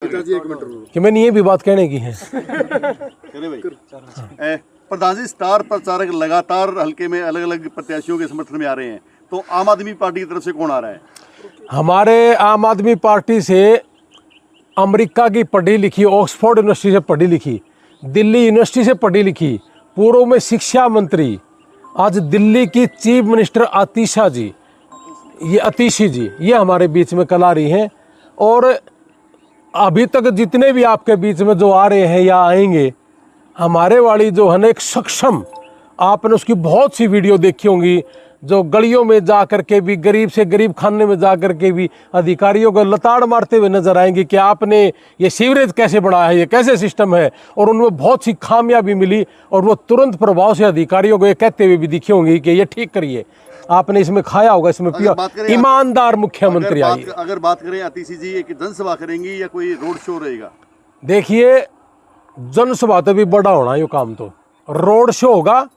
कि मैंने ये भी बात कहने की है। प्रधान जी, स्टार प्रचारक लगातार हल्के में अलग अलग प्रत्याशियों के समर्थन में आ रहे हैं, तो आम आदमी पार्टी की तरफ से कौन आ रहा है? हमारे आम आदमी पार्टी से अमेरिका की पढ़ी लिखी, ऑक्सफोर्ड यूनिवर्सिटी से पढ़ी लिखी, दिल्ली यूनिवर्सिटी से पढ़ी लिखी, पूर्व में शिक्षा मंत्री, आज दिल्ली की चीफ मिनिस्टर अतिशी जी, ये हमारे बीच में कल आ रही हैं। और अभी तक जितने भी आपके बीच में जो आ रहे हैं या आएंगे, हमारे वाली जो है ना एक सक्षम, आपने उसकी बहुत सी वीडियो देखी होंगी, जो गलियों में जा कर के भी, गरीब से गरीब खाने में जा कर के भी अधिकारियों को लताड़ मारते हुए नजर आएंगे कि आपने ये सीवरेज कैसे बढ़ाया है, ये कैसे सिस्टम है। और उनमें बहुत सी खामियां भी मिली और वो तुरंत प्रभाव से अधिकारियों को ये कहते हुए भी दिखे होंगे कि ये ठीक करिए, आपने इसमें खाया होगा, इसमें पिया। ईमानदार मुख्यमंत्री आइए। अगर बात करें अतिशी जी, एक जनसभा करेंगी या कोई रोड शो रहेगा? देखिए, जनसभा तो भी बड़ा होना ये काम, तो रोड शो होगा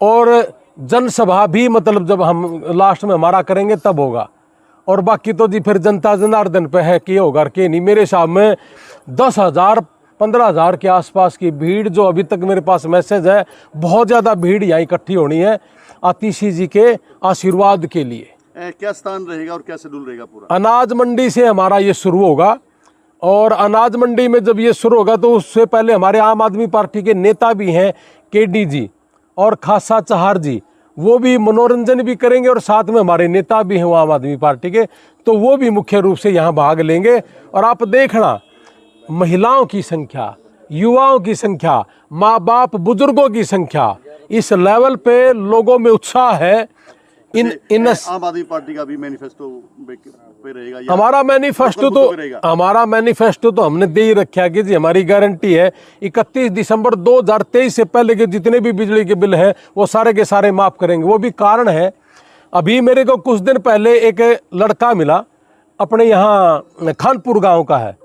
और जनसभा भी मतलब जब हम लास्ट में हमारा करेंगे तब होगा। और बाकी तो जी फिर जनता जनार्दन पे है कि होगा कि नहीं। मेरे हिसाब में 10,000 15,000 के आसपास की भीड़, जो अभी तक मेरे पास मैसेज है, बहुत ज़्यादा भीड़ यहाँ इकट्ठी होनी है अतिशी जी के आशीर्वाद के लिए। क्या स्थान रहेगा और क्या शेड्यूल रहेगा पूरा? अनाज मंडी से हमारा ये शुरू होगा और अनाज मंडी में जब ये शुरू होगा तो उससे पहले हमारे आम आदमी पार्टी के नेता भी हैं, केडी जी और खासा चहार जी, वो भी मनोरंजन भी करेंगे और साथ में हमारे नेता भी हैं आम आदमी पार्टी के, तो वो भी मुख्य रूप से यहाँ भाग लेंगे। और आप देखना, महिलाओं की संख्या, युवाओं की संख्या, माँ बाप बुजुर्गों की संख्या, इस लेवल पे लोगों में उत्साह है। आम आदमी पार्टी का भी मैनिफेस्टो पे रहेगा? हमारा मैनिफेस्टो तो हमने दे ही रखा है कि जी हमारी गारंटी है 31 दिसंबर 2023 से पहले के जितने भी बिजली के बिल हैं वो सारे के सारे माफ करेंगे। वो भी कारण है, अभी मेरे को कुछ दिन पहले एक लड़का मिला, अपने यहाँ खानपुर गांव का है,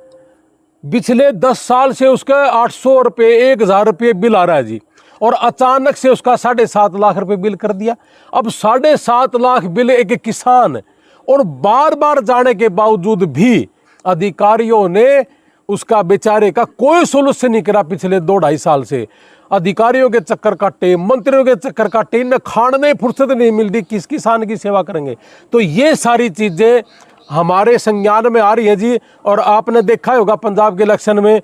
पिछले 10 साल से उसका 800 रुपये 1,000 रुपये बिल आ रहा है जी, और अचानक से उसका 7.5 लाख रुपए बिल कर दिया। अब 7.5 लाख बिल एक किसान, और बार बार जाने के बावजूद भी अधिकारियों ने उसका बेचारे का कोई सोल्यूशन नहीं करा। पिछले 2-2.5 साल से अधिकारियों के चक्कर काटे, मंत्रियों के चक्कर काटे, इन्हें खाने फुर्सत नहीं मिलती, किस किसान की सेवा करेंगे। तो ये सारी चीज़ें हमारे संज्ञान में आ रही है जी। और आपने देखा होगा पंजाब के इलेक्शन में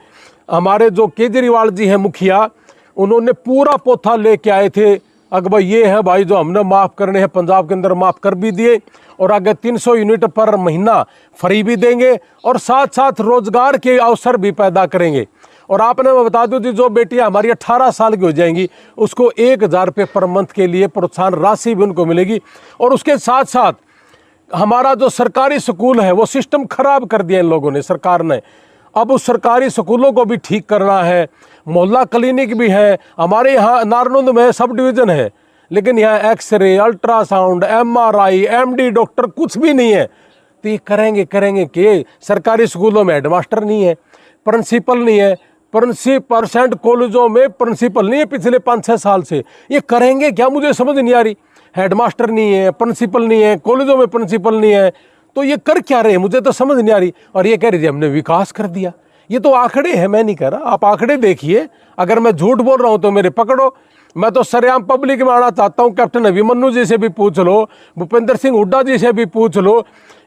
हमारे जो केजरीवाल जी हैं मुखिया, उन्होंने पूरा पोथा लेके आए थे, अगर भाई ये है भाई जो हमने माफ़ करने हैं पंजाब के अंदर माफ़ कर भी दिए, और आगे 300 यूनिट पर महीना फ्री भी देंगे और साथ साथ रोजगार के अवसर भी पैदा करेंगे। और आपने मैं बता दूं जी, जो बेटियां हमारी 18 साल की हो जाएंगी उसको 1,000 रुपये पर मंथ के लिए प्रोत्साहन राशि भी उनको मिलेगी। और उसके साथ साथ हमारा जो सरकारी स्कूल है वो सिस्टम खराब कर दिया इन लोगों ने, सरकार ने। अब उस सरकारी स्कूलों को भी ठीक करना है। मोहल्ला क्लिनिक भी है हमारे यहाँ, नारनौंद में सब डिवीज़न है, लेकिन यहाँ x-ray, ultrasound, MRI, MD doctor कुछ भी नहीं है। तो ये करेंगे कि सरकारी स्कूलों में हेडमास्टर नहीं है, प्रिंसिपल नहीं है, 50% कॉलेजों में प्रिंसिपल नहीं है पिछले 5-6 साल से। ये करेंगे क्या, मुझे समझ नहीं आ रही। हेडमास्टर नहीं है, प्रिंसिपल नहीं है, कॉलेजों में प्रिंसिपल नहीं है, तो ये कर क्या रहे हैं, मुझे तो समझ नहीं आ रही। और ये कह रही थी हमने विकास कर दिया। ये तो आंकड़े हैं, मैं नहीं कह रहा, आप आंकड़े देखिए। अगर मैं झूठ बोल रहा हूँ तो मेरे पकड़ो। मैं तो सरेआम पब्लिक में आना चाहता हूँ। कैप्टन अभिमन्यु जी से भी पूछ लो, भूपेंद्र सिंह हुड्डा जी से भी पूछ लो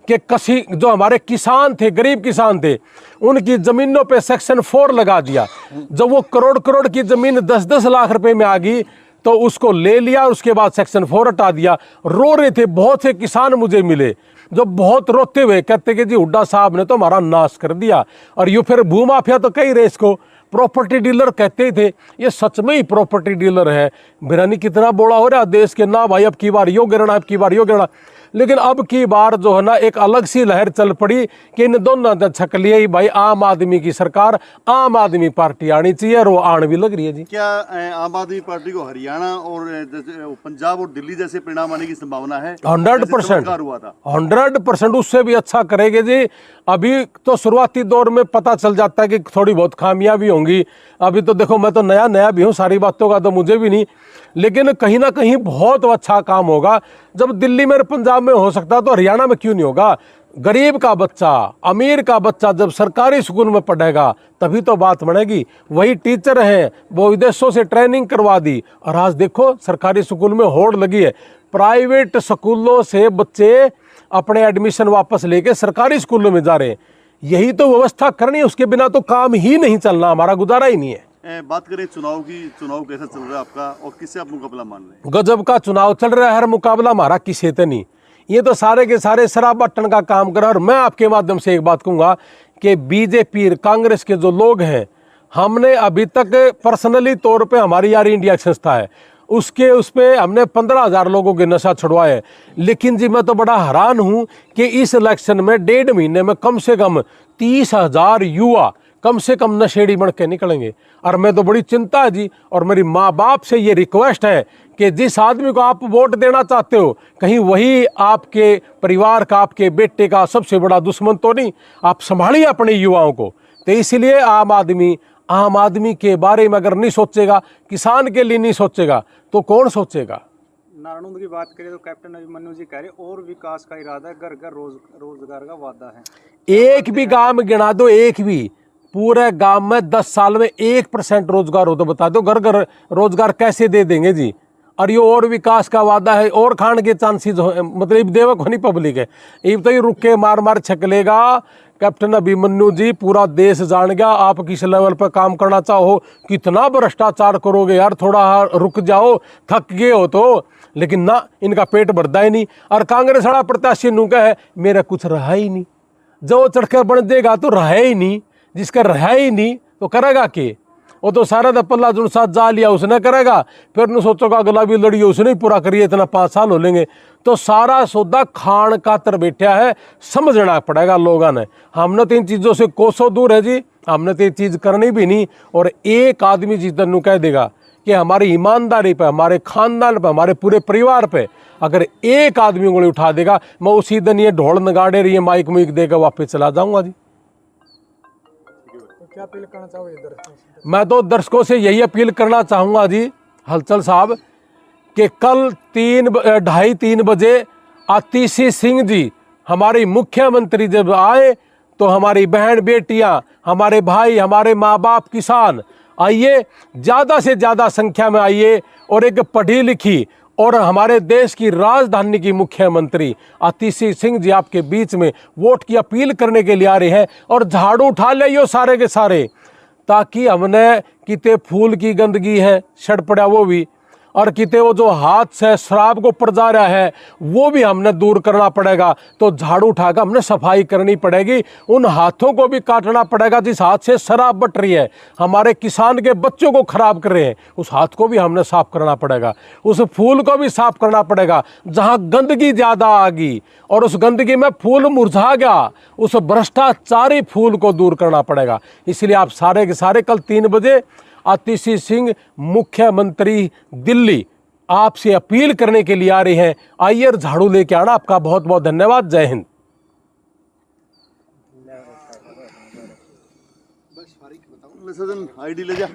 कि कसी जो हमारे किसान थे, गरीब किसान थे, उनकी ज़मीनों पे सेक्शन 4 लगा दिया। जब वो करोड़ की ज़मीन 10-10 लाख रुपए में आ गई तो उसको ले लिया, उसके बाद सेक्शन 4 हटा दिया। रो रहे थे, बहुत से किसान मुझे मिले जो बहुत रोते हुए कहते कि जी हुड्डा साहब ने तो हमारा नाश कर दिया। और यूँ फिर भूमाफिया तो कई रहे इसको, प्रॉपर्टी डीलर कहते थे, ये सच में ही प्रॉपर्टी डीलर है। बिरानी कितना बोला हो रहा देश के ना भाई, अब की बार यो गिरना, अब की बार यो गिरना। लेकिन अब की बार जो है ना एक अलग सी लहर चल पड़ी कि इन दोनों ने छक लिया ही भाई, आम आदमी की सरकार, आम आदमी पार्टी आनी चाहिए, और वो आन भी लग रही है जी। क्या आम आदमी पार्टी को हरियाणा और पंजाब और दिल्ली जैसे परिणाम आने की संभावना है? 100%, उससे भी अच्छा करेंगे जी। अभी तो शुरुआती दौर में पता चल जाता है कि थोड़ी बहुत खामियां भी होंगी। अभी तो देखो मैं तो नया भी हूँ, सारी बातों का तो मुझे भी नहीं, लेकिन कहीं ना कहीं बहुत अच्छा काम होगा। जब दिल्ली में पंजाब में हो सकता तो हरियाणा में क्यों नहीं होगा? गरीब का बच्चा, अमीर का बच्चा जब सरकारी स्कूल में पढ़ेगा तभी तो बात बनेगी। वही टीचर हैं, वो विदेशों से ट्रेनिंग करवा दी और आज देखो सरकारी स्कूल में होड़ लगी है। प्राइवेट स्कूलों से बच्चे अपने एडमिशन वापस लेके सरकारी स्कूलों में जा रहे हैं। यही तो व्यवस्था करनी है, उसके बिना तो काम ही नहीं चलना, हमारा गुजारा ही नहीं है। बात करें चुनाव की, चुनाव कैसा चल रहा है आपका और किससे आप मुकाबला मान रहे हैं? गजब का चुनाव चल रहा है, हर मुकाबला हमारा किसी से नहीं। ये तो सारे के सारे शराब बट्टन का काम कर रहा है। और मैं आपके माध्यम से एक बात कहूँगा कि बीजेपी कांग्रेस के जो लोग हैं, हमने अभी तक पर्सनली तौर पे, हमारी यार इंडिया संस्था है उस पे हमने 15,000 लोगों के नशा छुड़वाए। लेकिन जी मैं तो बड़ा हैरान हूँ कि इस इलेक्शन में 1.5 महीने में कम से कम 30,000 युवा कम से कम नशेड़ी बन के निकलेंगे। और मैं तो बड़ी चिंता है जी। और मेरी माँ बाप से ये रिक्वेस्ट है कि जिस आदमी को आप वोट देना चाहते हो, कहीं वही आपके परिवार का, आपके बेटे का सबसे बड़ा दुश्मन तो नहीं। आप संभालिए अपने युवाओं को। तो इसलिए आम आदमी के बारे में अगर नहीं सोचेगा, किसान के लिए नहीं सोचेगा, तो कौन सोचेगा? नारायणगढ़ की बात करें तो कैप्टन अभिमन्यु जी कह रहे और विकास का इरादा है, घर घर रोजगार का वादा है। एक भी गांव में गिना दो, एक भी पूरे गांव में 10 साल में 1% रोजगार हो तो बता दो। घर घर रोजगार कैसे दे देंगे जी? और ये और विकास का वादा है और खान के चांसेस, मतलब देवक होनी पब्लिक है। ये तो रुक के मार मार छकलेगा। कैप्टन अभिमन्यु जी, पूरा देश जान गया आप किस लेवल पर काम करना चाहो। कितना भ्रष्टाचार करोगे यार, थोड़ा रुक जाओ, थक गए हो तो। लेकिन ना, इनका पेट भरता ही नहीं। और कांग्रेस वाला प्रत्याशी नूका है, मेरा कुछ रहा ही नहीं। जो चढ़कर बन देगा तो रहा ही नहीं, जिसका रहा ही नहीं तो करेगा के? वो तो सारा दपल्ला जो साथ जा लिया उसने करेगा, फिर न सोचोगा गुलाबी लड़ी उसने ही पूरा करिए, इतना 5 साल हो लेंगे। तो सारा सौदा खान का तर बैठा है, समझना पड़ेगा लोगों ने। हमने तो इन चीज़ों से कोसों दूर है जी, हमने तो ये चीज़ करनी भी नहीं। और एक आदमी जितना कह देगा कि हमारी ईमानदारी पे, हमारे खानदान पे, हमारे पूरे परिवार पे अगर एक आदमी उंगली उठा देगा, मैं उसी दिन ये ढोल नगाड़े रही माइक मुइक देकर वापस चला जाऊंगा जी। क्या अपील करना चाहोगे दर्शकों से? मैं तो दर्शकों से यही अपील करना चाहूँगा जी, हलचल साहब, कि कल 2:30-3 बजे आतिशी सिंह जी हमारे मुख्यमंत्री जब आए तो हमारी बहन बेटियां, हमारे भाई, हमारे माँ बाप, किसान आइए, ज़्यादा से ज़्यादा संख्या में आइए। और एक पढ़ी लिखी और हमारे देश की राजधानी की मुख्यमंत्री आतिशी सिंह जी आपके बीच में वोट की अपील करने के लिए आ रहे हैं। और झाड़ू उठा लियो सारे के सारे, ताकि हमने किते फूल की गंदगी है सड़ पड़ा वो भी, और किते वो जो हाथ से शराब को परजा रहा है वो भी हमने दूर करना पड़ेगा। तो झाड़ू उठाकर हमने सफाई करनी पड़ेगी, उन हाथों को भी काटना पड़ेगा जिस हाथ से शराब बट रही है, हमारे किसान के बच्चों को खराब कर रहे हैं, उस हाथ को भी हमने साफ करना पड़ेगा, उस फूल को भी साफ करना पड़ेगा। जहाँ गंदगी ज़्यादा आ गई और उस गंदगी में फूल मुरझा गया, उस भ्रष्टाचारी फूल को दूर करना पड़ेगा। इसलिए आप सारे के सारे कल 3 बजे आतिशी सिंह मुख्यमंत्री दिल्ली आपसे अपील करने के लिए आ रहे हैं। आइए और झाड़ू लेके आना। आपका बहुत बहुत धन्यवाद। जय हिंद। सजन आईडी ले जा।